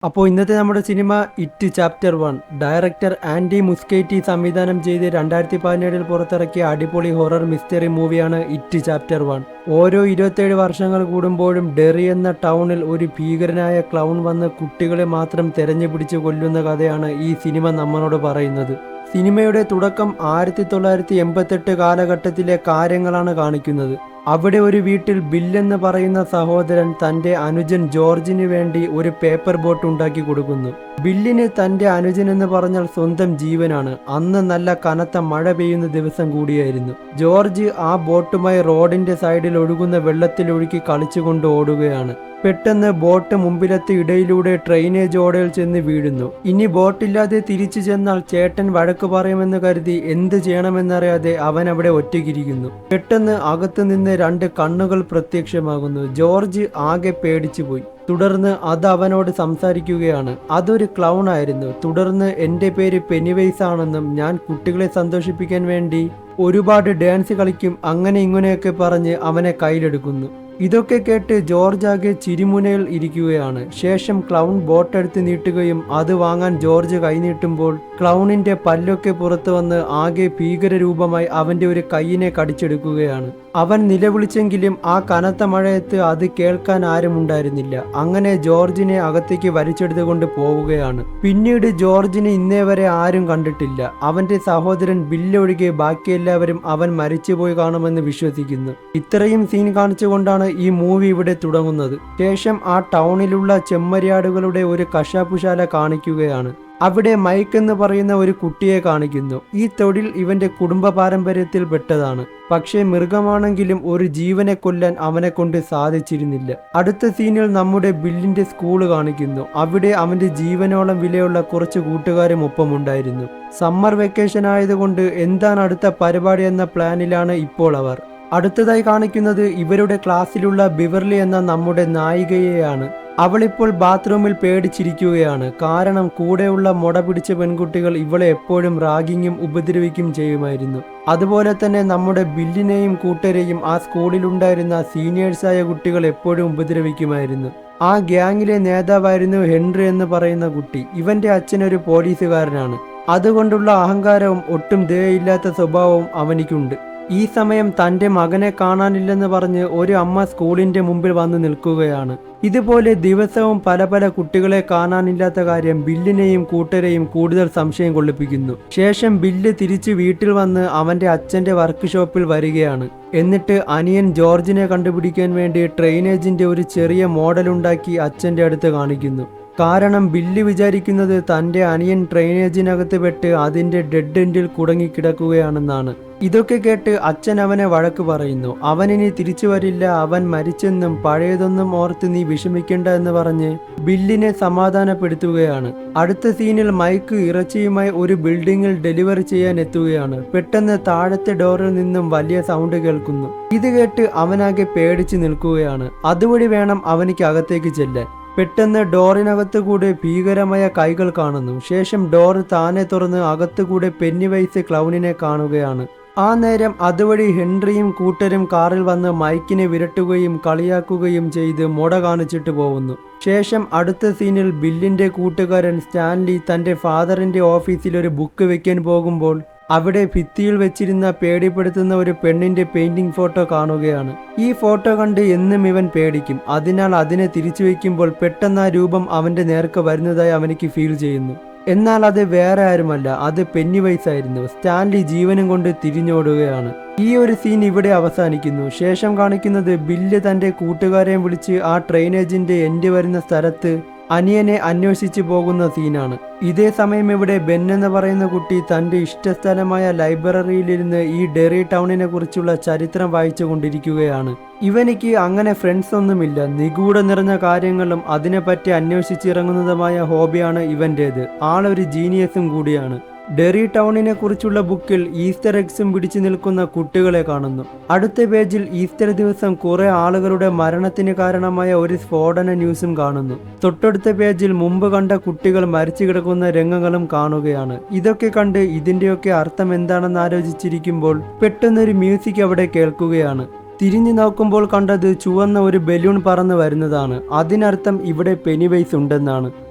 അപ്പോൾ ഇന്നത്തെ നമ്മുടെ cinema it chapter 1 director Andy Muschietti സംവിധാനം ചെയ്ത് 2017 പുറത്തിറക്കിയ അടിപൊളി ഹൊറർ മിസ്റ്ററി മൂവിയാണ് ഇറ്റ് ചാപ്റ്റർ 1. ഓരോ 27 വർഷങ്ങൾ കൂടുമ്പോഴും ഡെറി എന്ന ടൗണിൽ ഒരു ഭീകരനായ ക്ലൗൺ വന്ന് കുട്ടികളെ മാത്രം തെരഞ്ഞുപിടിച്ച് കൊല്ലുന്ന കഥയാണ് ഈ സിനിമ നമ്മളോട് പറയുന്നത്. സിനിമയുടെ തുടക്കം 1988 കാലഘട്ടത്തിലെ കാര്യങ്ങളാണ് കാണിക്കുന്നത്. അവിടെ ഒരു വീട്ടിൽ ബില്ലെന്ന് പറയുന്ന സഹോദരൻ തൻ്റെ അനുജൻ ജോർജിന് വേണ്ടി ഒരു പേപ്പർ ബോട്ട് ഉണ്ടാക്കി കൊടുക്കുന്നു. ബില്ലിന് തൻ്റെ അനുജൻ എന്ന് പറഞ്ഞാൽ സ്വന്തം ജീവനാണ്. അന്ന് നല്ല കനത്ത മഴ പെയ്യുന്ന ദിവസം കൂടിയായിരുന്നു. ജോർജ് ആ ബോട്ടുമായി റോഡിന്റെ സൈഡിൽ ഒഴുകുന്ന വെള്ളത്തിലൊഴുക്കി കളിച്ചുകൊണ്ട് ഓടുകയാണ്. പെട്ടെന്ന് ബോട്ട് മുമ്പിലത്തെ ഇടയിലൂടെ ഡ്രെയിനേജ് ഓടയിൽ ചെന്ന് വീഴുന്നു. ഇനി ബോട്ടില്ലാതെ തിരിച്ചു ചെന്നാൽ ചേട്ടൻ വഴക്ക് പറയുമെന്ന് കരുതി എന്ത് ചെയ്യണമെന്നറിയാതെ അവൻ അവിടെ ഒറ്റയ്ക്കിരിക്കുന്നു. പെട്ടെന്ന് അകത്തു നിന്ന് 2 കണ്ണുകൾ പ്രത്യക്ഷമാകുന്നു. ജോർജ് ആകെ പേടിച്ചു പോയി. തുടർന്ന് അത് അവനോട് സംസാരിക്കുകയാണ്. അതൊരു ക്ലൗൺ ആയിരുന്നു. തുടർന്ന് എൻ്റെ പേര് പെനിവൈസ് ആണെന്നും ഞാൻ കുട്ടികളെ സന്തോഷിപ്പിക്കാൻ വേണ്ടി ഒരുപാട് ഡാൻസ് കളിക്കും അങ്ങനെ ഇങ്ങനെയൊക്കെ പറഞ്ഞ് അവനെ കയ്യിലെടുക്കുന്നു. ഇതൊക്കെ കേട്ട് ജോർജ് ആകെ ചിരിമുനയിൽ ഇരിക്കുകയാണ്. ശേഷം ക്ലൗൺ ബോട്ടെടുത്ത് നീട്ടുകയും അത് വാങ്ങാൻ ജോർജ് കൈനീട്ടുമ്പോൾ ക്ലൗണിന്റെ പല്ലൊക്കെ പുറത്തു വന്ന് ആകെ ഭീകരരൂപമായി അവന്റെ ഒരു കൈയിനെ കടിച്ചെടുക്കുകയാണ്. അവൻ നിലവിളിച്ചെങ്കിലും ആ കനത്ത മഴയത്ത് അത് കേൾക്കാൻ ആരും ഉണ്ടായിരുന്നില്ല. അങ്ങനെ ജോർജിനെ അകത്തേക്ക് വലിച്ചെടുത്തുകൊണ്ട് പോവുകയാണ്. പിന്നീട് ജോർജിനെ ഇന്നേ വരെ ആരും കണ്ടിട്ടില്ല. അവന്റെ സഹോദരൻ ബില്ലൊഴികെ ബാക്കിയെല്ലാവരും അവൻ മരിച്ചുപോയി കാണുമെന്ന് വിശ്വസിക്കുന്നു. ഇത്രയും സീൻ കാണിച്ചുകൊണ്ടാണ് ഈ മൂവി ഇവിടെ തുടങ്ങുന്നത്. ശേഷം ആ ടൗണിലുള്ള ചെമ്മരിയാടുകളുടെ ഒരു കശാപ്പുശാല കാണിക്കുകയാണ്. അവിടെ മൈക്ക് എന്ന് പറയുന്ന ഒരു കുട്ടിയെ കാണിക്കുന്നു. ഈ തൊഴിൽ ഇവന്റെ കുടുംബ പാരമ്പര്യത്തിൽ പെട്ടതാണ്. പക്ഷേ മൃഗമാണെങ്കിലും ഒരു ജീവനെ കൊല്ലാൻ അവനെ കൊണ്ട് സാധിച്ചിരുന്നില്ല. അടുത്ത സീനിൽ നമ്മുടെ ബില്ലിന്റെ സ്കൂള് കാണിക്കുന്നു. അവിടെ അവന്റെ ജീവനോളം വിലയുള്ള കുറച്ച് കൂട്ടുകാരും ഒപ്പമുണ്ടായിരുന്നു. സമ്മർ വെക്കേഷൻ ആയതുകൊണ്ട് എന്താണ് അടുത്ത പരിപാടി എന്ന പ്ലാനിലാണ് ഇപ്പോൾ അവർ. അടുത്തതായി കാണിക്കുന്നത് ഇവരുടെ ക്ലാസ്സിലുള്ള ബിവർലി എന്ന നമ്മുടെ നായികയെയാണ്. അവളിപ്പോൾ ബാത്റൂമിൽ പേടിച്ചിരിക്കുകയാണ്. കാരണം കൂടെയുള്ള മുട പിടിച്ച പെൺകുട്ടികൾ ഇവളെ എപ്പോഴും റാഗിങ്ങും ഉപദ്രവിക്കും ചെയ്യുമായിരുന്നു. അതുപോലെ തന്നെ നമ്മുടെ ബില്ലിനെയും കൂട്ടരെയും ആ സ്കൂളിലുണ്ടായിരുന്ന സീനിയേഴ്സായ കുട്ടികൾ എപ്പോഴും ഉപദ്രവിക്കുമായിരുന്നു. ആ ഗ്യാങ്ങിലെ നേതാവായിരുന്നു ഹെൻറി എന്ന് പറയുന്ന കുട്ടി. ഇവന്റെ അച്ഛനൊരു പോലീസുകാരനാണ്. അതുകൊണ്ടുള്ള അഹങ്കാരവും ഒട്ടും ദയയില്ലാത്ത സ്വഭാവവും അവനിക്കുണ്ട്. ഈ സമയം തൻ്റെ മകനെ കാണാനില്ലെന്ന് പറഞ്ഞ് ഒരു അമ്മ സ്കൂളിന്റെ മുമ്പിൽ വന്ന് നിൽക്കുകയാണ്. ഇതുപോലെ ദിവസവും പല കുട്ടികളെ കാണാനില്ലാത്ത കാര്യം ബില്ലിനെയും കൂട്ടരെയും കൂടുതൽ സംശയം കൊള്ളിപ്പിക്കുന്നു. ശേഷം ബില്ല് തിരിച്ച് വീട്ടിൽ വന്ന് അവന്റെ അച്ഛന്റെ വർക്ക് ഷോപ്പിൽ വരികയാണ്. എന്നിട്ട് അനിയൻ ജോർജിനെ കണ്ടുപിടിക്കാൻ വേണ്ടി ഡ്രെയിനേജിന്റെ ഒരു ചെറിയ മോഡൽ ഉണ്ടാക്കി അച്ഛന്റെ അടുത്ത് കാണിക്കുന്നു. കാരണം ബില്ല് വിചാരിക്കുന്നത് തൻ്റെ അനിയൻ ഡ്രെയിനേജിനകത്ത് പെട്ട് അതിൻ്റെ ഡെഡ് എൻഡിൽ കുടുങ്ങിക്കിടക്കുകയാണെന്നാണ്. ഇതൊക്കെ കേട്ട് അച്ഛൻ അവനെ വഴക്ക് പറയുന്നു. അവനിനി തിരിച്ചു വരില്ല, അവൻ മരിച്ചെന്നും പഴയതൊന്നും ഓർത്ത് നീ വിഷമിക്കേണ്ട എന്ന് പറഞ്ഞ് ബില്ലിനെ സമാധാനപ്പെടുത്തുകയാണ്. അടുത്ത സീനിൽ മൈക്ക് ഇറച്ചിയുമായി ഒരു ബിൽഡിങ്ങിൽ ഡെലിവറി ചെയ്യാൻ എത്തുകയാണ്. പെട്ടെന്ന് താഴത്തെ ഡോറിൽ നിന്നും വലിയ സൗണ്ട് കേൾക്കുന്നു. ഇത് കേട്ട് അവനാകെ പേടിച്ച് നിൽക്കുകയാണ്. അതുവഴി വേണം അവനിക്ക് അകത്തേക്ക് ചെല്ലാൻ. പെട്ടെന്ന് ഡോറിനകത്തുകൂടെ ഭീകരമായ കൈകൾ കാണുന്നു. ശേഷം ഡോർ താനെ തുറന്ന് അകത്തുകൂടെ പെന്നിവൈസ് ക്ലൗണിനെ കാണുകയാണ്. ആ നേരം അതുവഴി ഹെൻറിയും കൂട്ടരും കാറിൽ വന്ന് മൈക്കിനെ വിരട്ടുകയും കളിയാക്കുകയും ചെയ്ത് മുട കാണിച്ചിട്ട് പോകുന്നു. ശേഷം അടുത്ത സീനിൽ ബില്ലിന്റെ കൂട്ടുകാരൻ സ്റ്റാൻലി തൻ്റെ ഫാദറിന്റെ ഓഫീസിൽ ഒരു ബുക്ക് വെക്കാൻ പോകുമ്പോൾ അവിടെ ഭിത്തിയിൽ വെച്ചിരുന്ന പേടിപ്പെടുത്തുന്ന ഒരു പെണ്ണിന്റെ പെയിന്റിംഗ് ഫോട്ടോ കാണുകയാണ്. ഈ ഫോട്ടോ കണ്ട് എന്നും ഇവൻ പേടിക്കും. അതിനാൽ അതിനെ തിരിച്ചു വയ്ക്കുമ്പോൾ പെട്ടെന്ന് ആ രൂപം അവന്റെ നേർക്ക് വരുന്നതായി അവനിക്ക് ഫീൽ ചെയ്യുന്നു. എന്നാൽ അത് വേറെ ആരുമല്ല, അത് പെന്നിവൈസ് ആയിരുന്നു. സ്റ്റാൻലി ജീവനും കൊണ്ട് തിരിഞ്ഞോടുകയാണ്. ഈ ഒരു സീൻ ഇവിടെ അവസാനിക്കുന്നു. ശേഷം കാണിക്കുന്നത് ബില്ല് തൻ്റെ കൂട്ടുകാരെയും വിളിച്ച് ആ ഡ്രെയിനേജിന്റെ എൻഡ് വരുന്ന സ്ഥലത്ത് അനിയനെ അന്വേഷിച്ചു പോകുന്ന സീനാണ്. ഇതേ സമയം ഇവിടെ ബെൻ എന്ന് പറയുന്ന കുട്ടി തൻ്റെ ഇഷ്ടസ്ഥലമായ ലൈബ്രറിയിലിരുന്ന് ഈ ഡെറി ടൗണിനെ കുറിച്ചുള്ള ചരിത്രം വായിച്ചു കൊണ്ടിരിക്കുകയാണ്. ഇവനിക്ക് അങ്ങനെ ഫ്രണ്ട്സ് ഒന്നുമില്ല. നിഗൂഢ നിറഞ്ഞ കാര്യങ്ങളും അതിനെപ്പറ്റി അന്വേഷിച്ചിറങ്ങുന്നതുമായ ഹോബിയാണ് ഇവൻ്റേത്. ആളൊരു ജീനിയസും കൂടിയാണ്. ഡെറി ടൗണിനെ കുറിച്ചുള്ള ബുക്കിൽ ഈസ്റ്റർ എഗ്സും പിടിച്ചു നിൽക്കുന്ന കുട്ടികളെ കാണുന്നു. അടുത്ത പേജിൽ ഈസ്റ്റർ ദിവസം കുറെ ആളുകളുടെ മരണത്തിന് കാരണമായ ഒരു സ്ഫോടന ന്യൂസും കാണുന്നു. തൊട്ടടുത്ത പേജിൽ മുമ്പ് കണ്ട കുട്ടികൾ മരിച്ചു കിടക്കുന്ന രംഗങ്ങളും കാണുകയാണ്. ഇതൊക്കെ കണ്ട് ഇതിന്റെയൊക്കെ അർത്ഥം എന്താണെന്ന് ആലോചിച്ചിരിക്കുമ്പോൾ പെട്ടെന്നൊരു മ്യൂസിക് അവിടെ കേൾക്കുകയാണ്. തിരിഞ്ഞു നോക്കുമ്പോൾ കണ്ടത് ചുവന്ന ഒരു ബലൂൺ പറന്ന് വരുന്നതാണ്. അതിനർത്ഥം ഇവിടെ പെനിവൈസ് ഉണ്ടെന്നാണ്.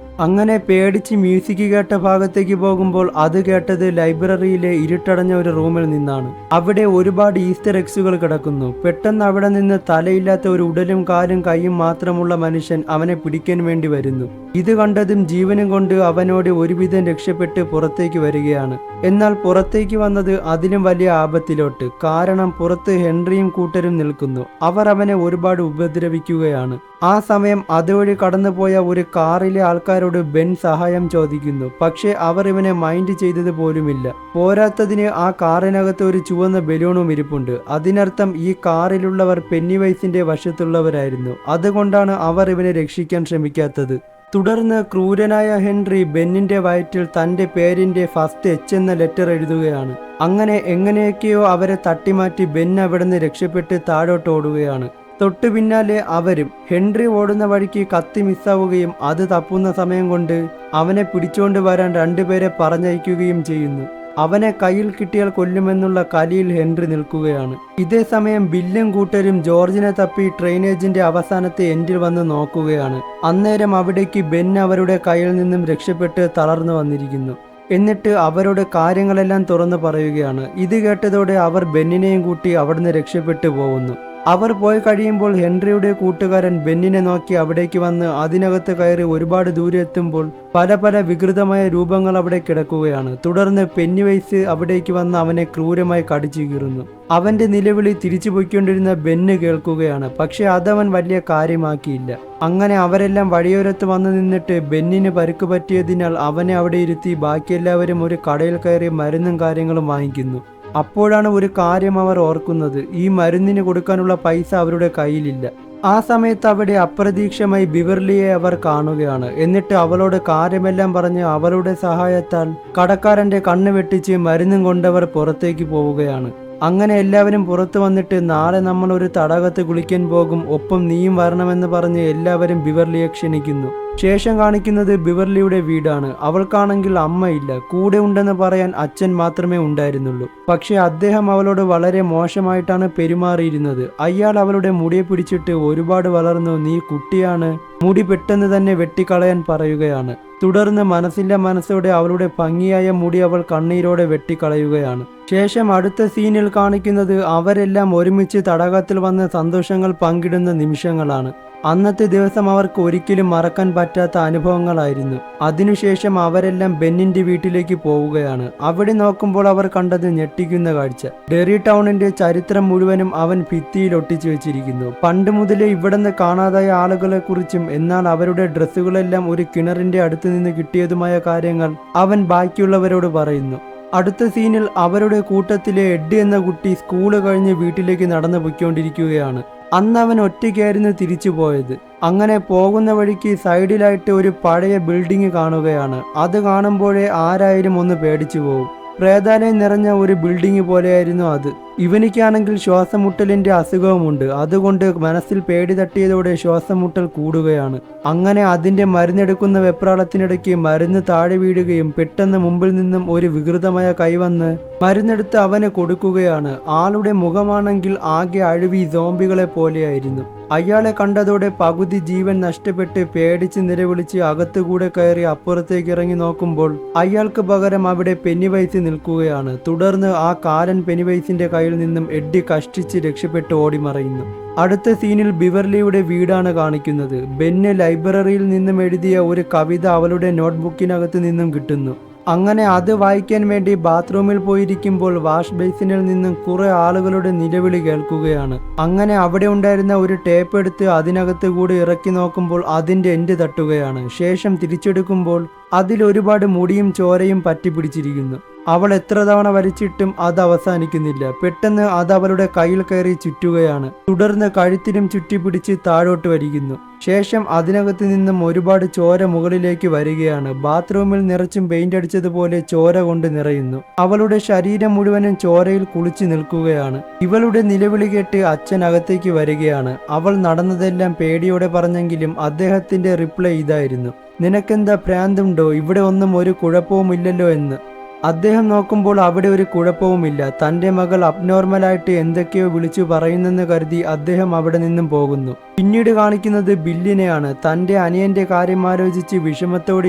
അങ്ങനെ പേടിച്ച് മ്യൂസിക് കേട്ട ഭാഗത്തേക്ക് പോകുമ്പോൾ അത് കേട്ടത് ലൈബ്രറിയിലെ ഇരുട്ടടഞ്ഞ ഒരു റൂമിൽ നിന്നാണ്. അവിടെ ഒരുപാട് ഈസ്റ്റർ എഗ്സുകൾ കിടക്കുന്നു. പെട്ടെന്ന് അവിടെ നിന്ന് തലയില്ലാത്ത ഒരു ഉടലും കാലും കൈയും മാത്രമുള്ള മനുഷ്യൻ അവനെ പിടിക്കാൻ വേണ്ടി വരുന്നു. ഇത് കണ്ടതും ജീവനും കൊണ്ട് അവനോട് ഒരുവിധം രക്ഷപ്പെട്ട് പുറത്തേക്ക് വരികയാണ്. എന്നാൽ പുറത്തേക്ക് വന്നത് അതിലും വലിയ ആപത്തിലോട്ട്. കാരണം പുറത്ത് ഹെൻറിയും കൂട്ടരും നിൽക്കുന്നു. അവർ അവനെ ഒരുപാട് ഉപദ്രവിക്കുകയാണ്. ആ സമയം അതുവഴി കടന്നുപോയ ഒരു കാറിലെ ആൾക്കാരോട് ബെൻ സഹായം ചോദിക്കുന്നു. പക്ഷെ അവർ ഇവനെ മൈൻഡ് ചെയ്തത് പോലുമില്ല. പോരാത്തതിന് ആ കാറിനകത്ത് ഒരു ചുവന്ന ബലൂണും ഇരിപ്പുണ്ട്. അതിനർത്ഥം ഈ കാറിലുള്ളവർ പെന്നിവൈസിന്റെ വശത്തുള്ളവരായിരുന്നു. അതുകൊണ്ടാണ് അവർ ഇവനെ രക്ഷിക്കാൻ ശ്രമിക്കാത്തത്. തുടർന്ന് ക്രൂരനായ ഹെൻറി ബെന്നിന്റെ വയറ്റിൽ തന്റെ പേരിന്റെ ഫസ്റ്റ് എച്ച് എന്ന ലെറ്റർ എഴുതുകയാണ്. അങ്ങനെ എങ്ങനെയൊക്കെയോ അവരെ തട്ടിമാറ്റി ബെൻ അവിടുന്ന് രക്ഷപ്പെട്ട് താഴോട്ട് ഓടുകയാണ്. തൊട്ടു പിന്നാലെ അവരും. ഹെൻറി ഓടുന്ന വഴിക്ക് കത്തി മിസ്സാവുകയും അത് തപ്പുന്ന സമയം കൊണ്ട് അവനെ പിടിച്ചുകൊണ്ട് വരാൻ രണ്ടുപേരെ പറഞ്ഞയക്കുകയും ചെയ്യുന്നു. അവനെ കയ്യിൽ കിട്ടിയാൽ കൊല്ലുമെന്നുള്ള കലിയിൽ ഹെൻറി നിൽക്കുകയാണ്. ഇതേ സമയം ബില്ലും കൂട്ടരും ജോർജിനെ തപ്പി ട്രെയിനേജിന്റെ അവസാനത്തെ എൻഡിൽ വന്ന് നോക്കുകയാണ്. അന്നേരം അവിടേക്ക് ബെൻ അവരുടെ കയ്യിൽ നിന്നും രക്ഷപ്പെട്ട് തളർന്നു വന്നിരിക്കുന്നു. എന്നിട്ട് അവരോട് കാര്യങ്ങളെല്ലാം തുറന്നു പറയുകയാണ്. ഇത് കേട്ടതോടെ അവർ ബെന്നിനെയും കൂട്ടി അവിടുന്ന് രക്ഷപ്പെട്ടു പോകുന്നു. അവർ പോയി കഴിയുമ്പോൾ ഹെൻറിയുടെ കൂട്ടുകാരൻ ബെന്നിനെ നോക്കി അവിടേക്ക് വന്ന് അതിനകത്ത് കയറി ഒരുപാട് ദൂരെ എത്തുമ്പോൾ പല പല വികൃതമായ രൂപങ്ങൾ അവിടെ കിടക്കുകയാണ്. തുടർന്ന് പെന്നിവൈസ് അവിടേക്ക് വന്ന് അവനെ ക്രൂരമായി കടിച്ചു കീറുന്നു. അവന്റെ നിലവിളി തിരിച്ചു പോയിക്കൊണ്ടിരുന്ന ബെന്ന് കേൾക്കുകയാണ്. പക്ഷെ അതവൻ വലിയ കാര്യമാക്കിയില്ല. അങ്ങനെ അവരെല്ലാം വഴിയോരത്ത് വന്നു നിന്നിട്ട് ബെന്നിന് പരുക്ക് പറ്റിയതിനാൽ അവനെ അവിടെ ഇരുത്തി ബാക്കിയെല്ലാവരും ഒരു കടയിൽ കയറി മരുന്നും കാര്യങ്ങളും വാങ്ങിക്കുന്നു. അപ്പോഴാണ് ഒരു കാര്യം അവർ ഓർക്കുന്നത്. ഈ മരുന്നിന് കൊടുക്കാനുള്ള പൈസ അവരുടെ കയ്യിലില്ല. ആ സമയത്ത് അവിടെ അപ്രതീക്ഷിതമായി ബിവർലിയെ അവർ കാണുകയാണ്. എന്നിട്ട് അവളോട് കാര്യമെല്ലാം പറഞ്ഞ് അവളുടെ സഹായത്താൽ കടക്കാരന്റെ കണ്ണ് വെട്ടിച്ച് മരുന്നും കൊണ്ടവർ പുറത്തേക്ക് പോവുകയാണ്. അങ്ങനെ എല്ലാവരും പുറത്തു വന്നിട്ട് നാളെ നമ്മൾ ഒരു തടാകത്ത് കുളിക്കാൻ പോകും, ഒപ്പം നീയും വരണമെന്ന് പറഞ്ഞ് എല്ലാവരും ബിവർലിയെ ക്ഷണിക്കുന്നു. ശേഷം കാണിക്കുന്നത് ബിവർലിയുടെ വീടാണ്. അവൾക്കാണെങ്കിൽ അമ്മയില്ല. കൂടെ ഉണ്ടെന്ന് പറയാൻ അച്ഛൻ മാത്രമേ ഉണ്ടായിരുന്നുള്ളൂ. പക്ഷെ അദ്ദേഹം അവളോട് വളരെ മോശമായിട്ടാണ് പെരുമാറിയിരുന്നത്. അയാൾ അവളുടെ മുടിയെ പിടിച്ചിട്ട് ഒരുപാട് വളർന്നു, നീ കുട്ടിയാണ്, മുടി പെട്ടെന്ന് തന്നെ വെട്ടിക്കളയാൻ പറയുകയാണ്. തുടർന്ന് മനസ്സിന്റെ മനസ്സോടെ അവളുടെ ഭംഗിയായ മുടി അവൾ കണ്ണീരോടെ വെട്ടിക്കളയുകയാണ്. ശേഷം അടുത്ത സീനിൽ കാണിക്കുന്നത് അവരെല്ലാം ഒരുമിച്ച് തടാകത്തിൽ വന്ന് സന്തോഷങ്ങൾ പങ്കിടുന്ന നിമിഷങ്ങളാണ്. അന്നത്തെ ദിവസം അവർക്ക് ഒരിക്കലും മറക്കാൻ പറ്റാത്ത അനുഭവങ്ങളായിരുന്നു. അതിനുശേഷം അവരെല്ലാം ബെന്നിന്റെ വീട്ടിലേക്ക് പോവുകയാണ്. അവിടെ നോക്കുമ്പോൾ അവർ കണ്ടത് ഞെട്ടിക്കുന്ന കാഴ്ച. ഡെറി ടൗണിന്റെ ചരിത്രം മുഴുവനും അവൻ ഭിത്തിയിൽ ഒട്ടിച്ചു വെച്ചിരിക്കുന്നു. പണ്ട് മുതലേ ഇവിടുന്ന് കാണാതായ ആളുകളെ കുറിച്ചും എന്നാൽ അവരുടെ ഡ്രസ്സുകളെല്ലാം ഒരു കിണറിന്റെ അടുത്ത് നിന്ന് കിട്ടിയതുമായ കാര്യങ്ങൾ അവൻ ബാക്കിയുള്ളവരോട് പറയുന്നു. അടുത്ത സീനിൽ അവരുടെ കൂട്ടത്തിലെ എഡ്ഡി എന്ന കുട്ടി സ്കൂള് കഴിഞ്ഞ് വീട്ടിലേക്ക് നടന്നു പൊയ്ക്കൊണ്ടിരിക്കുകയാണ്. അന്ന് അവൻ ഒറ്റയ്ക്കായിരുന്നു തിരിച്ചു പോയത്. അങ്ങനെ പോകുന്ന വഴിക്ക് സൈഡിലായിട്ട് ഒരു പഴയ ബിൽഡിംഗ് കാണുകയാണ്. അത് കാണുമ്പോഴേ ആരായാലും ഒന്ന് പേടിച്ചു പോകും. പ്രേതാലയം നിറഞ്ഞ ഒരു ബിൽഡിംഗ് പോലെയായിരുന്നു അത്. ഇവനിക്കാണെങ്കിൽ ശ്വാസം മുട്ടലിന്റെ അസുഖവുമുണ്ട്. അതുകൊണ്ട് മനസ്സിൽ പേടി തട്ടിയതോടെ ശ്വാസം മുട്ടൽ കൂടുകയാണ്. അങ്ങനെ അതിന്റെ മരുന്നെടുക്കുന്ന വെപ്രാളത്തിനിടയ്ക്ക് മരുന്ന് താഴെ വീഴുകയും പെട്ടെന്ന് മുമ്പിൽ നിന്നും ഒരു വികൃതമായ കൈവന്ന് മരുന്നെടുത്ത് അവന് കൊടുക്കുകയാണ്. ആളുടെ മുഖമാണെങ്കിൽ ആകെ അഴുവി സോംബികളെ പോലെയായിരുന്നു. അയാളെ കണ്ടതോടെ പകുതി ജീവൻ നഷ്ടപ്പെട്ട് പേടിച്ച് നിലവിളിച്ച് അകത്തുകൂടെ കയറി അപ്പുറത്തേക്ക് ഇറങ്ങി നോക്കുമ്പോൾ അയാൾക്ക് പകരം അവിടെ പെന്നിവൈസ് നിൽക്കുകയാണ്. തുടർന്ന് ആ കാലൻ പെന്നിവൈസിന്റെ കയ്യിൽ നിന്നും എഡ്ഡി കഷ്ടിച്ച് രക്ഷപ്പെട്ട് ഓടിമറയുന്നു. അടുത്ത സീനിൽ ബിവർലിയുടെ വീടാണ് കാണിക്കുന്നത്. ബെന്ന് ലൈബ്രറിയിൽ നിന്നും എഴുതിയ ഒരു കവിത അവളുടെ നോട്ട്ബുക്കിനകത്ത് നിന്നും കിട്ടുന്നു. അങ്ങനെ അത് വായിക്കാൻ വേണ്ടി ബാത്റൂമിൽ പോയിരിക്കുമ്പോൾ വാഷ് ബേസിനിൽ നിന്നും കുറെ ആളുകളുടെ നിലവിളി കേൾക്കുകയാണ്. അങ്ങനെ അവിടെ ഉണ്ടായിരുന്ന ഒരു ടേപ്പ് എടുത്ത് അതിനകത്ത് കൂടി ഇറക്കി നോക്കുമ്പോൾ അതിന്റെ എൻഡ് തട്ടുകയാണ്. ശേഷം തിരിച്ചെടുക്കുമ്പോൾ അതിൽ ഒരുപാട് മുടിയും ചോരയും പറ്റിപ്പിടിച്ചിരിക്കുന്നു. അവൾ എത്ര തവണ വലിച്ചിട്ടും അത് അവസാനിക്കുന്നില്ല. പെട്ടെന്ന് അത് അവളുടെ കയ്യിൽ കയറി ചുറ്റുകയാണ്. തുടർന്ന് കഴുത്തിലും ചുറ്റിപ്പിടിച്ച് താഴോട്ട് വലിക്കുന്നു. ശേഷം അതിനകത്ത് നിന്നും ഒരുപാട് ചോര മുകളിലേക്ക് വരികയാണ്. ബാത്റൂമിൽ നിറച്ചും പെയിന്റ് അടിച്ചതുപോലെ ചോര കൊണ്ട് നിറയുന്നു. അവളുടെ ശരീരം മുഴുവനും ചോരയിൽ കുളിച്ചു നിൽക്കുകയാണ്. ഇവളുടെ നിലവിളി കേട്ട് അച്ഛൻ അകത്തേക്ക് വരികയാണ്. അവൾ നടന്നതെല്ലാം പേടിയോടെ പറഞ്ഞെങ്കിലും അദ്ദേഹത്തിന്റെ റിപ്ലൈ ഇതായിരുന്നു: നിനക്കെന്താ ഭ്രാന്തുണ്ടോ? ഇവിടെ ഒന്നും ഒരു കുഴപ്പവുമില്ലല്ലോ എന്ന്. അദ്ദേഹം നോക്കുമ്പോൾ അവിടെ ഒരു കുഴപ്പവുമില്ല. തന്റെ മകൾ അബ്നോർമലായിട്ട് എന്തൊക്കെയോ വിളിച്ചു പറയുന്നെന്ന് കരുതി അദ്ദേഹം അവിടെ നിന്നും പോകുന്നു. പിന്നീട് കാണിക്കുന്നത് ബില്ലിനെയാണ്. തന്റെ അനിയന്റെ കാര്യം ആലോചിച്ച് വിഷമത്തോടെ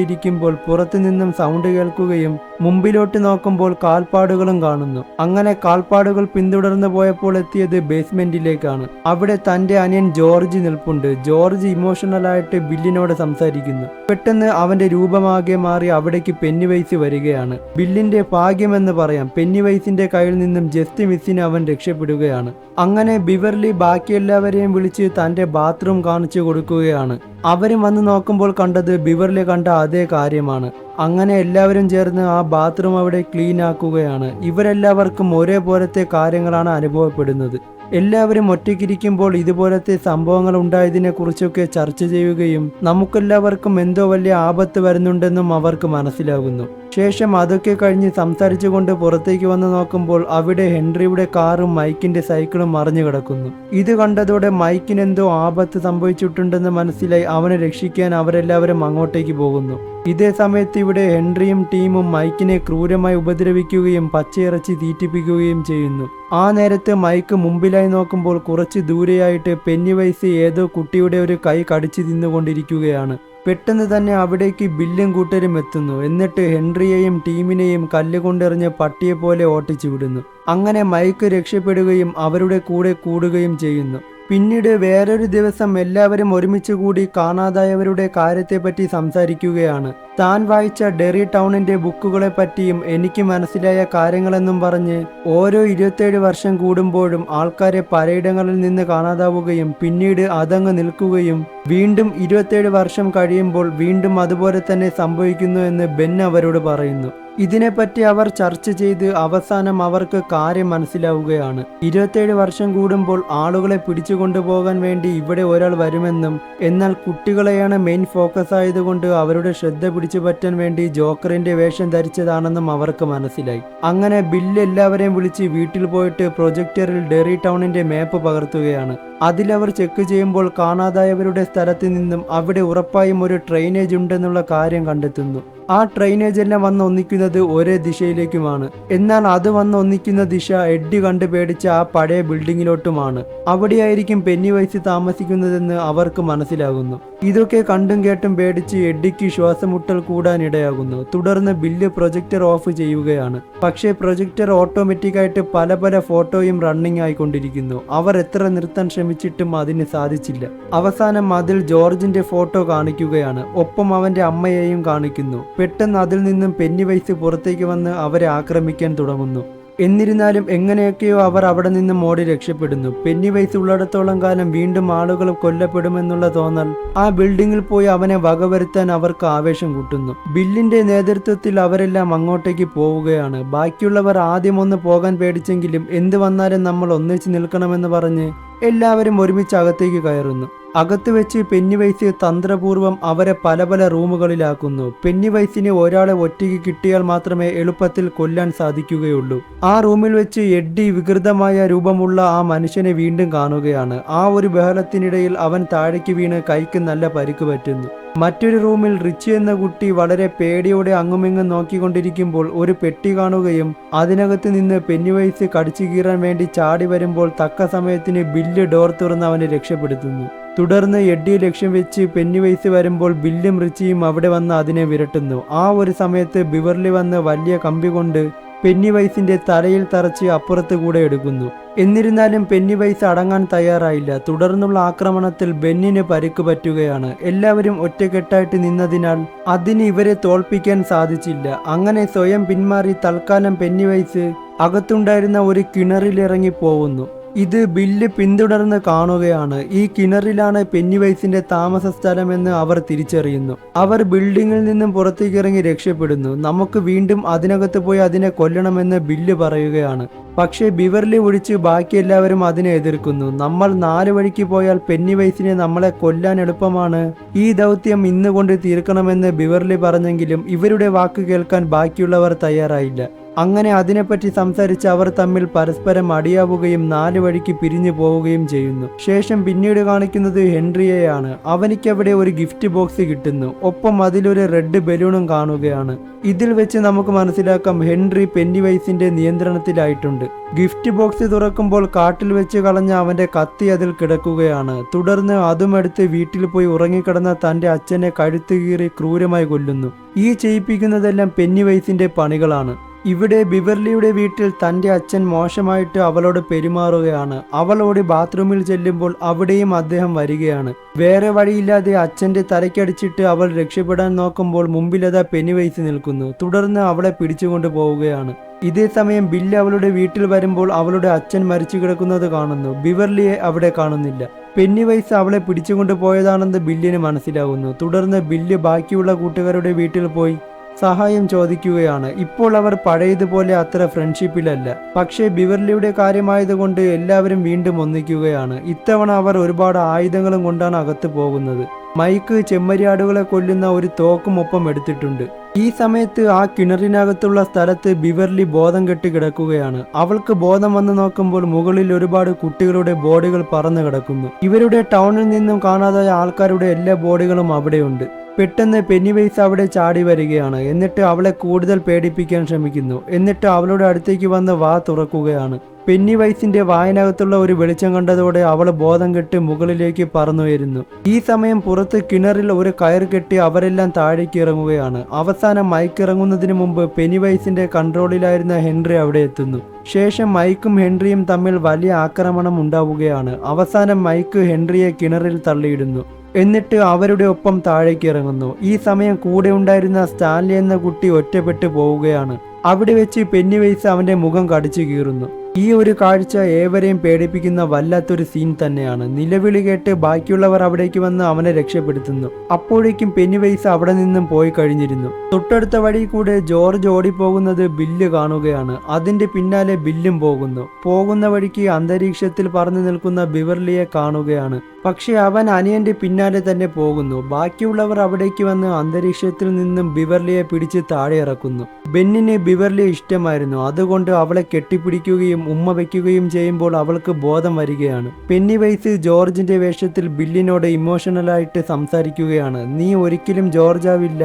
ഇരിക്കുമ്പോൾ പുറത്തു നിന്നും സൗണ്ട് കേൾക്കുകയും മുമ്പിലോട്ട് നോക്കുമ്പോൾ കാൽപ്പാടുകളും കാണുന്നു. അങ്ങനെ കാൽപ്പാടുകൾ പിന്തുടർന്നു പോയപ്പോൾ എത്തിയത് ബേസ്മെന്റിലേക്കാണ്. അവിടെ തന്റെ അനിയൻ ജോർജ് നിൽപ്പുണ്ട്. ജോർജ് ഇമോഷണലായിട്ട് ബില്ലിനോട് സംസാരിക്കുന്നു. പെട്ടെന്ന് അവന്റെ രൂപമാകെ മാറി അവിടേക്ക് പെന്നിവൈസ് വരികയാണ്. ബില്ലിന്റെ ഭാഗ്യമെന്ന് പറയാം, പെന്നിവൈസിന്റെ കയ്യിൽ നിന്നും ജസ്റ്റ് മിസ്സിന് അവൻ രക്ഷപ്പെടുകയാണ്. അങ്ങനെ ബിവർലി ബാക്കി എല്ലാവരെയും വിളിച്ച് തന്റെ ബാത്റൂം കാണിച്ചു കൊടുക്കുകയാണ്. അവരും വന്ന് നോക്കുമ്പോൾ കണ്ടത് ബിവർലി കണ്ട അതേ കാര്യമാണ്. അങ്ങനെ എല്ലാവരും ചേർന്ന് ആ ബാത്റൂം അവിടെ ക്ലീൻ ആക്കുകയാണ്. ഇവരെല്ലാവർക്കും ഒരേപോലത്തെ കാര്യങ്ങളാണ് അനുഭവപ്പെടുന്നത്. എല്ലാവരും ഒറ്റയ്ക്കിരിക്കുമ്പോൾ ഇതുപോലത്തെ സംഭവങ്ങൾ ഉണ്ടായതിനെ കുറിച്ചൊക്കെ ചർച്ച ചെയ്യുകയും നമുക്കെല്ലാവർക്കും എന്തോ വലിയ ആപത്ത് വരുന്നുണ്ടെന്നും അവർക്ക് മനസ്സിലാകുന്നു. ശേഷം അതൊക്കെ കഴിഞ്ഞ് സംസാരിച്ചുകൊണ്ട് പുറത്തേക്ക് വന്ന് നോക്കുമ്പോൾ അവിടെ ഹെൻറിയുടെ കാറും മൈക്കിന്റെ സൈക്കിളും മറിഞ്ഞു കിടക്കുന്നു. ഇത് കണ്ടതോടെ മൈക്കിന് എന്തോ ആപത്ത് സംഭവിച്ചിട്ടുണ്ടെന്ന് മനസ്സിലായി അവനെ രക്ഷിക്കാൻ അവരെല്ലാവരും അങ്ങോട്ടേക്ക് പോകുന്നു. ഇതേ സമയത്ത് ഇവിടെ ഹെൻറിയും ടീമും മൈക്കിനെ ക്രൂരമായി ഉപദ്രവിക്കുകയും പച്ചയിറച്ചി തീറ്റിപ്പിക്കുകയും ചെയ്യുന്നു. ആ നേരത്ത് മൈക്ക് മുമ്പിലായി നോക്കുമ്പോൾ കുറച്ച് ദൂരെയായിട്ട് പെന്നിവൈസ് ഏതോ കുട്ടിയുടെ ഒരു കൈ കടിച്ചു തിന്നുകൊണ്ടിരിക്കുകയാണ്. പെട്ടെന്ന് തന്നെ അവിടേക്ക് ബില്ലും കൂട്ടരും എത്തുന്നു. എന്നിട്ട് ഹെൻറിയെയും ടീമിനെയും കല്ലുകൊണ്ടെറിഞ്ഞ് പട്ടിയെ പോലെ ഓട്ടിച്ചു വിടുന്നു. അങ്ങനെ മൈക്ക് രക്ഷപ്പെടുകയും അവരുടെ കൂടെ കൂടുകയും ചെയ്യുന്നു. പിന്നീട് വേറൊരു ദിവസം എല്ലാവരും ഒരുമിച്ച് കൂടി കാണാതായവരുടെ കാര്യത്തെപ്പറ്റി സംസാരിക്കുകയാണ്. താൻ വായിച്ച ഡെറി ടൗണിന്റെ ബുക്കുകളെ പറ്റിയും എനിക്ക് മനസ്സിലായ കാര്യങ്ങളെന്നും പറഞ്ഞ് ഓരോ 27 വർഷം കൂടുമ്പോഴും ആൾക്കാരെ പലയിടങ്ങളിൽ നിന്ന് കാണാതാവുകയും പിന്നീട് അതങ്ങ് നിൽക്കുകയും വീണ്ടും 27 വർഷം കഴിയുമ്പോൾ വീണ്ടും അതുപോലെ തന്നെ സംഭവിക്കുന്നു എന്ന് ബെൻ അവരോട് പറയുന്നു. ഇതിനെപ്പറ്റി അവർ ചർച്ച ചെയ്ത് അവസാനം അവർക്ക് കാര്യം മനസ്സിലാവുകയാണ്. 27 വർഷം കൂടുമ്പോൾ ആളുകളെ പിടിച്ചു കൊണ്ടുപോകാൻ വേണ്ടി ഇവിടെ ഒരാൾ വരുമെന്നും എന്നാൽ കുട്ടികളെയാണ് മെയിൻ ഫോക്കസ് ആയതുകൊണ്ട് അവരുടെ ശ്രദ്ധ പിടിച്ചു പറ്റാൻ വേണ്ടി ജോക്കറിന്റെ വേഷം ധരിച്ചതാണെന്നും അവർക്ക് മനസ്സിലായി. അങ്ങനെ ബില്ല് എല്ലാവരെയും വിളിച്ച് വീട്ടിൽ പോയിട്ട് പ്രൊജക്ടറിൽ ഡെറി ടൗണിന്റെ മാപ്പ് പകർത്തുകയാണ്. അതിലവർ ചെക്ക് ചെയ്യുമ്പോൾ കാണാതായവരുടെ സ്ഥലത്ത് നിന്നും അവിടെ ഉറപ്പായും ഒരു ട്രെയിനേജ് ഉണ്ടെന്നുള്ള കാര്യം കണ്ടെത്തുന്നു. ആ ട്രെയിനേജ് എല്ലാം വന്ന് ഒന്നിക്കുന്നത് ഒരേ ദിശയിലേക്കുമാണ്. എന്നാൽ അത് വന്ന് ഒന്നിക്കുന്ന ദിശ എഡ്ഡി കണ്ട് പേടിച്ച ആ പഴയ ബിൽഡിങ്ങിലോട്ടുമാണ്. അവിടെയായിരിക്കും പെന്നിവൈസ് താമസിക്കുന്നതെന്ന് അവർക്ക് മനസ്സിലാകുന്നു. ഇതൊക്കെ കണ്ടും കേട്ടും പേടിച്ച് എഡ്ഡിക്ക് ശ്വാസമുട്ടൽ കൂടാനിടയാകുന്നു. തുടർന്ന് ബില്ല് പ്രൊജക്ടർ ഓഫ് ചെയ്യുകയാണ്. പക്ഷേ പ്രൊജക്ടർ ഓട്ടോമാറ്റിക്കായിട്ട് പല പല ഫോട്ടോയും റണ്ണിങ് ആയിക്കൊണ്ടിരിക്കുന്നു. അവർ എത്ര നിർത്താൻ ശ്രമിച്ചിട്ടും അതിന് സാധിച്ചില്ല. അവസാനം അതിൽ ജോർജിന്റെ ഫോട്ടോ കാണിക്കുകയാണ്. ഒപ്പം അവന്റെ അമ്മയെയും കാണിക്കുന്നു. പെട്ടെന്ന് അതിൽ നിന്നും പെന്നിവൈസ് പുറത്തേക്ക് വന്ന് അവരെ ആക്രമിക്കാൻ തുടങ്ങുന്നു. എന്നിരുന്നാലും എങ്ങനെയൊക്കെയോ അവർ അവിടെ നിന്നും ഓടി രക്ഷപ്പെടുന്നു. പെന്നിവൈസ് ഉള്ളിടത്തോളം കാലം വീണ്ടും ആളുകൾ കൊല്ലപ്പെടുമെന്നുള്ള തോന്നൽ ആ ബിൽഡിങ്ങിൽ പോയി അവനെ വകവരുത്താൻ അവർക്ക് ആവേശം കൂട്ടുന്നു. ബില്ലിന്റെ നേതൃത്വത്തിൽ അവരെല്ലാം അങ്ങോട്ടേക്ക് പോവുകയാണ്. ബാക്കിയുള്ളവർ ആദ്യം ഒന്ന് പോകാൻ പേടിച്ചെങ്കിലും എന്ത് വന്നാലും നമ്മൾ ഒന്നിച്ച് നിൽക്കണമെന്ന് പറഞ്ഞ് എല്ലാവരും ഒരുമിച്ച് അകത്തേക്ക് കയറുന്നു. അകത്ത് വെച്ച് പെന്നിവൈസ് തന്ത്രപൂർവ്വം അവരെ പല പല റൂമുകളിലാക്കുന്നു. പെന്നിവൈസിന് ഒരാളെ ഒറ്റയ്ക്ക് കിട്ടിയാൽ മാത്രമേ എളുപ്പത്തിൽ കൊല്ലാൻ സാധിക്കുകയുള്ളൂ. ആ റൂമിൽ വെച്ച് എഡ്ഡി വികൃതമായ രൂപമുള്ള ആ മനുഷ്യനെ വീണ്ടും കാണുകയാണ്. ആ ഒരു ബഹളത്തിനിടയിൽ അവൻ താഴേക്ക് വീണ് കൈക്ക് നല്ല പരിക്ക് പറ്റുന്നു. മറ്റൊരു റൂമിൽ റിച്ചി എന്ന കുട്ടി വളരെ പേടിയോടെ അങ്ങുമിങ്ങും നോക്കിക്കൊണ്ടിരിക്കുമ്പോൾ ഒരു പെട്ടി കാണുകയും അതിനകത്ത് നിന്ന് പെന്നിവൈസ് കടിച്ചു കീറാൻ വേണ്ടി ചാടി വരുമ്പോൾ തക്ക സമയത്തിന് ബില്ല് ഡോർ തുറന്ന് അവനെ രക്ഷപ്പെടുത്തുന്നു. തുടർന്ന് എഡ്ഡിയെ ലക്ഷ്യം വെച്ച് പെന്നിവൈസ് വരുമ്പോൾ ബില്ലും റിച്ചിയും അവിടെ വന്ന് അതിനെ വിരട്ടുന്നു. ആ ഒരു സമയത്ത് ബിവർലി വന്ന് വലിയ കമ്പി കൊണ്ട് പെന്നിവൈസിന്റെ തലയിൽ തറച്ച് അപ്പുറത്ത് കൂടെ എടുക്കുന്നു. എന്നിരുന്നാലും പെന്നിവൈസ് അടങ്ങാൻ തയ്യാറായില്ല. തുടർന്നുള്ള ആക്രമണത്തിൽ ബെന്നിന് പരിക്ക് പറ്റുകയാണ്. എല്ലാവരും ഒറ്റക്കെട്ടായിട്ട് നിന്നതിനാൽ അതിന് ഇവരെ തോൽപ്പിക്കാൻ സാധിച്ചില്ല. അങ്ങനെ സ്വയം പിന്മാറി തൽക്കാലം പെന്നിവൈസ് അകത്തുണ്ടായിരുന്ന ഒരു കിണറിലിറങ്ങി പോകുന്നു. ഇത് ബില്ല് പിന്തുടർന്ന് കാണുകയാണ്. ഈ കിണറിലാണ് പെന്നിവൈസിന്റെ താമസ സ്ഥലമെന്ന് അവർ തിരിച്ചറിയുന്നു. അവർ ബിൽഡിങ്ങിൽ നിന്നും പുറത്തേക്ക് ഇറങ്ങി രക്ഷപ്പെടുന്നു. നമുക്ക് വീണ്ടും അതിനകത്ത് പോയി അതിനെ കൊല്ലണമെന്ന് ബില്ല് പറയുകയാണ്. പക്ഷേ ബിവർലി ഒഴിച്ച് ബാക്കി എല്ലാവരും അതിനെ എതിർക്കുന്നു. നമ്മൾ 4 വഴിക്ക് പോയാൽ പെന്നിവൈസിനെ നമ്മളെ കൊല്ലാൻ എളുപ്പമാണ്. ഈ ദൗത്യം ഇന്ന് കൊണ്ട് തീർക്കണമെന്ന് ബിവർലി പറഞ്ഞെങ്കിലും ഇവരുടെ വാക്ക് കേൾക്കാൻ ബാക്കിയുള്ളവർ തയ്യാറായില്ല. അങ്ങനെ അതിനെപ്പറ്റി സംസാരിച്ച് അവർ തമ്മിൽ പരസ്പരം അടിയാവുകയും 4 വഴിക്ക് പിരിഞ്ഞു പോവുകയും ചെയ്യുന്നു. ശേഷം പിന്നീട് കാണിക്കുന്നത് ഹെൻറിയെയാണ്. അവനിക്കവിടെ ഒരു ഗിഫ്റ്റ് ബോക്സ് കിട്ടുന്നു. ഒപ്പം അതിലൊരു റെഡ് ബലൂണും കാണുകയാണ്. ഇതിൽ വെച്ച് നമുക്ക് മനസ്സിലാക്കാം ഹെൻറി പെന്നിവൈസിന്റെ നിയന്ത്രണത്തിലായിട്ടുണ്ട്. ഗിഫ്റ്റ് ബോക്സ് തുറക്കുമ്പോൾ കാട്ടിൽ വെച്ച് കളഞ്ഞ അവന്റെ കത്തി അതിൽ കിടക്കുകയാണ്. തുടർന്ന് അതുമെടുത്ത് വീട്ടിൽ പോയി ഉറങ്ങിക്കിടന്ന തന്റെ അച്ഛനെ കഴുത്ത് കീറി ക്രൂരമായി കൊല്ലുന്നു. ഈ ചെയ്യിപ്പിക്കുന്നതെല്ലാം പെന്നിവൈസിന്റെ പണികളാണ്. ഇവിടെ ബിവർലിയുടെ വീട്ടിൽ തന്റെ അച്ഛൻ മോശമായിട്ട് അവളോട് പെരുമാറുകയാണ്. അവൾ ഓടി ബാത്റൂമിൽ ചെല്ലുമ്പോൾ അവിടെയും അദ്ദേഹം വരികയാണ്. വേറെ വഴിയില്ലാതെ അച്ഛന്റെ തലയ്ക്കടിച്ചിട്ട് അവൾ രക്ഷപ്പെടാൻ നോക്കുമ്പോൾ മുമ്പിലതാ പെന്നിവൈസ് നിൽക്കുന്നു. തുടർന്ന് അവളെ പിടിച്ചുകൊണ്ട് പോവുകയാണ്. ഇതേ സമയം ബില്ല് അവളുടെ വീട്ടിൽ വരുമ്പോൾ അവളുടെ അച്ഛൻ മരിച്ചു കിടക്കുന്നത് കാണുന്നു. ബിവർലിയെ അവിടെ കാണുന്നില്ല. പെന്നിവൈസ് അവളെ പിടിച്ചുകൊണ്ട് പോയതാണെന്ന് ബില്ലിന് മനസ്സിലാവുന്നു. തുടർന്ന് ബില്ല് ബാക്കിയുള്ള കൂട്ടുകാരുടെ വീട്ടിൽ പോയി സഹായം ചോദിക്കുകയാണ്. ഇപ്പോൾ അവർ പഴയതുപോലെ അത്ര ഫ്രണ്ട്ഷിപ്പിലല്ല. പക്ഷേ ബിവർലിയുടെ കാര്യമായതുകൊണ്ട് എല്ലാവരും വീണ്ടും ഒന്നിക്കുകയാണ്. ഇത്തവണ അവർ ഒരുപാട് ആയുധങ്ങളും കൊണ്ടാണ് അകത്ത് പോകുന്നത്. മൈക്ക് ചെമ്മരിയാടുകളെ കൊല്ലുന്ന ഒരു തോക്കും ഒപ്പം എടുത്തിട്ടുണ്ട്. ഈ സമയത്ത് ആ കിണറിനകത്തുള്ള സ്ഥലത്ത് ബിവർലി ബോധം കെട്ട് കിടക്കുകയാണ്. അവൾക്ക് ബോധം വന്ന് നോക്കുമ്പോൾ മുകളിൽ ഒരുപാട് കുട്ടികളുടെ ബോഡികൾ പറന്നു കിടക്കുന്നു. ഇവരുടെ ടൗണിൽ നിന്നും കാണാതായ ആൾക്കാരുടെ എല്ലാ ബോഡികളും അവിടെയുണ്ട്. പെട്ടെന്ന് പെന്നിവൈസ് അവിടെ ചാടി വരികയാണ്. എന്നിട്ട് അവളെ കൂടുതൽ പേടിപ്പിക്കാൻ ശ്രമിക്കുന്നു. എന്നിട്ട് അവളുടെ അടുത്തേക്ക് വന്ന് വാ തുറക്കുകയാണ്. പെന്നിവൈസിന്റെ വായനകത്തുള്ള ഒരു വെളിച്ചം കണ്ടതോടെ അവൾ ബോധം കെട്ട് മുകളിലേക്ക് പറന്നുയരുന്നു. ഈ സമയം പുറത്ത് കിണറിൽ ഒരു കയർ കെട്ടി അവരെല്ലാം താഴേക്ക് ഇറങ്ങുകയാണ്. അവസാനം മൈക്ക് ഇറങ്ങുന്നതിന് മുമ്പ് പെന്നിവൈസിന്റെ കൺട്രോളിലായിരുന്ന ഹെൻറി അവിടെ എത്തുന്നു. ശേഷം മൈക്കും ഹെൻറിയും തമ്മിൽ വലിയ ആക്രമണം ഉണ്ടാവുകയാണ്. അവസാനം മൈക്ക് ഹെൻറിയെ കിണറിൽ തള്ളിയിടുന്നു. എന്നിട്ട് അവരുടെ ഒപ്പം താഴേക്ക് ഇറങ്ങുന്നു. ഈ സമയം കൂടെ ഉണ്ടായിരുന്ന സ്റ്റാൻലി എന്ന കുട്ടി ഒറ്റപ്പെട്ടു പോവുകയാണ്. അവിടെ വെച്ച് പെന്നിവൈസ് അവന്റെ മുഖം കടിച്ചു കീറുന്നു. ഈ ഒരു കാഴ്ച ഏവരെയും പേടിപ്പിക്കുന്ന വല്ലാത്തൊരു സീൻ തന്നെയാണ്. നിലവിളി കേട്ട് ബാക്കിയുള്ളവർ അവിടേക്ക് വന്ന് അവനെ രക്ഷപ്പെടുത്തുന്നു. അപ്പോഴേക്കും പെന്നിവൈസ് അവിടെ നിന്നും പോയി കഴിഞ്ഞിരുന്നു. തൊട്ടടുത്ത വഴി കൂടെ ജോർജ് ഓടിപ്പോകുന്നത് ബില്ല് കാണുകയാണ്. അതിന്റെ പിന്നാലെ ബില്ലും പോകുന്നു. പോകുന്ന വഴിക്ക് അന്തരീക്ഷത്തിൽ പറന്നു നിൽക്കുന്ന ബിവർലിയെ കാണുകയാണ്. പക്ഷെ അവൻ അനിയന്റെ പിന്നാലെ തന്നെ പോകുന്നു. ബാക്കിയുള്ളവർ അവിടേക്ക് വന്ന് അന്തരീക്ഷത്തിൽ നിന്നും ബിവർലിയെ പിടിച്ച് താഴെ ഇറക്കുന്നു. ബെന്നിന് ബിവർലിയെ ഇഷ്ടമായിരുന്നു. അതുകൊണ്ട് അവളെ കെട്ടിപ്പിടിക്കുകയും ഉമ്മ വയ്ക്കുകയും ചെയ്യുമ്പോൾ അവൾക്ക് ബോധം വരികയാണ്. പെന്നിവൈസ് ജോർജിന്റെ വേഷത്തിൽ ബില്ലിനോട് ഇമോഷണലായിട്ട് സംസാരിക്കുകയാണ്. നീ ഒരിക്കലും ജോർജ് ആവില്ല,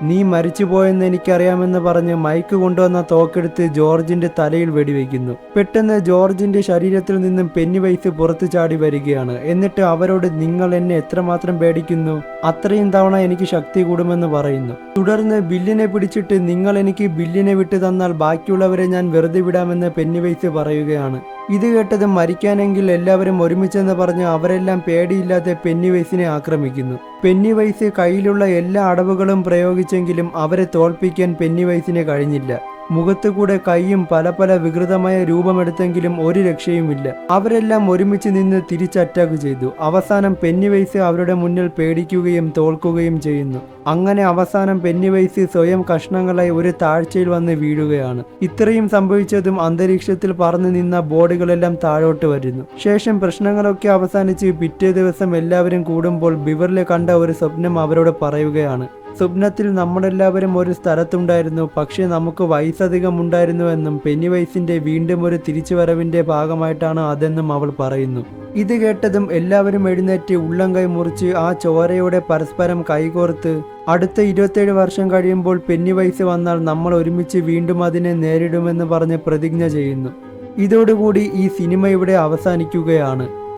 നീ മരിച്ചുപോയെന്ന് എനിക്കറിയാമെന്ന് പറഞ്ഞ് മൈക്ക് കൊണ്ടുവന്ന തോക്കെടുത്ത് ജോർജിന്റെ തലയിൽ വെടിവെക്കുന്നു. പെട്ടെന്ന് ജോർജിന്റെ ശരീരത്തിൽ നിന്നും പെന്നിവൈസ് പുറത്തു ചാടി വരികയാണ്. എന്നിട്ട് അവരോട് നിങ്ങൾ എന്നെ എത്രമാത്രം പേടിക്കുന്നു, അത്രയും തവണ എനിക്ക് ശക്തി കൂടുമെന്ന് പറയുന്നു. തുടർന്ന് ബില്ലിനെ പിടിച്ചിട്ട് നിങ്ങൾ എനിക്ക് ബില്ലിനെ വിട്ടു തന്നാൽ ബാക്കിയുള്ളവരെ ഞാൻ വെറുതെ വിടാമെന്ന് പെന്നിവൈസ് പറയുകയാണ്. ഇത് കേട്ടത് മരിക്കാനെങ്കിൽ എല്ലാവരും ഒരുമിച്ചെന്ന് പറഞ്ഞ് അവരെല്ലാം പേടിയില്ലാതെ പെന്നിവൈസിനെ ആക്രമിക്കുന്നു. പെന്നിവൈസ് കയ്യിലുള്ള എല്ലാ അടവുകളും പ്രയോഗിച്ചെങ്കിലും അവരെ തോൽപ്പിക്കാൻ പെന്നിവൈസിന് കഴിഞ്ഞില്ല. മുഖത്തുകൂടെ കൈയും പല പല വികൃതമായ രൂപമെടുത്തെങ്കിലും ഒരു രക്ഷയുമില്ല. അവരെല്ലാം ഒരുമിച്ച് നിന്ന് തിരിച്ചറ്റാക്ക് ചെയ്തു. അവസാനം പെന്നിവൈസ് അവരുടെ മുന്നിൽ പേടിക്കുകയും തോൽക്കുകയും ചെയ്യുന്നു. അങ്ങനെ അവസാനം പെന്നിവൈസ് സ്വയം കഷ്ണങ്ങളായി ഒരു താഴ്ചയിൽ വന്ന് വീഴുകയാണ്. ഇത്രയും സംഭവിച്ചതും അന്തരീക്ഷത്തിൽ പറന്നു നിന്ന ബോഡികളെല്ലാം താഴോട്ട് വരുന്നു. ശേഷം പ്രശ്നങ്ങളൊക്കെ അവസാനിച്ച് പിറ്റേ ദിവസം എല്ലാവരും കൂടുമ്പോൾ ബിവർലി കണ്ട ഒരു സ്വപ്നം അവരോട് പറയുകയാണ്. സ്വപ്നത്തിൽ നമ്മളെല്ലാവരും ഒരു സ്ഥലത്തുണ്ടായിരുന്നു, പക്ഷേ നമുക്ക് വയസ്സധികം ഉണ്ടായിരുന്നുവെന്നും പെന്നിവൈസിന്റെ വീണ്ടും ഒരു തിരിച്ചുവരവിന്റെ ഭാഗമായിട്ടാണ് അതെന്നും അവൾ പറയുന്നു. ഇത് കേട്ടതും എല്ലാവരും എഴുന്നേറ്റ് ഉള്ളം കൈ മുറിച്ച് ആ ചോരയോടെ പരസ്പരം കൈകോർത്ത് അടുത്ത 27 വർഷം കഴിയുമ്പോൾ പെന്നിവൈസ് വന്നാൽ നമ്മൾ ഒരുമിച്ച് വീണ്ടും അതിനെ നേരിടുമെന്ന് പറഞ്ഞ് പ്രതിജ്ഞ ചെയ്യുന്നു. ഇതോടുകൂടി ഈ സിനിമ ഇവിടെ അവസാനിക്കുകയാണ്.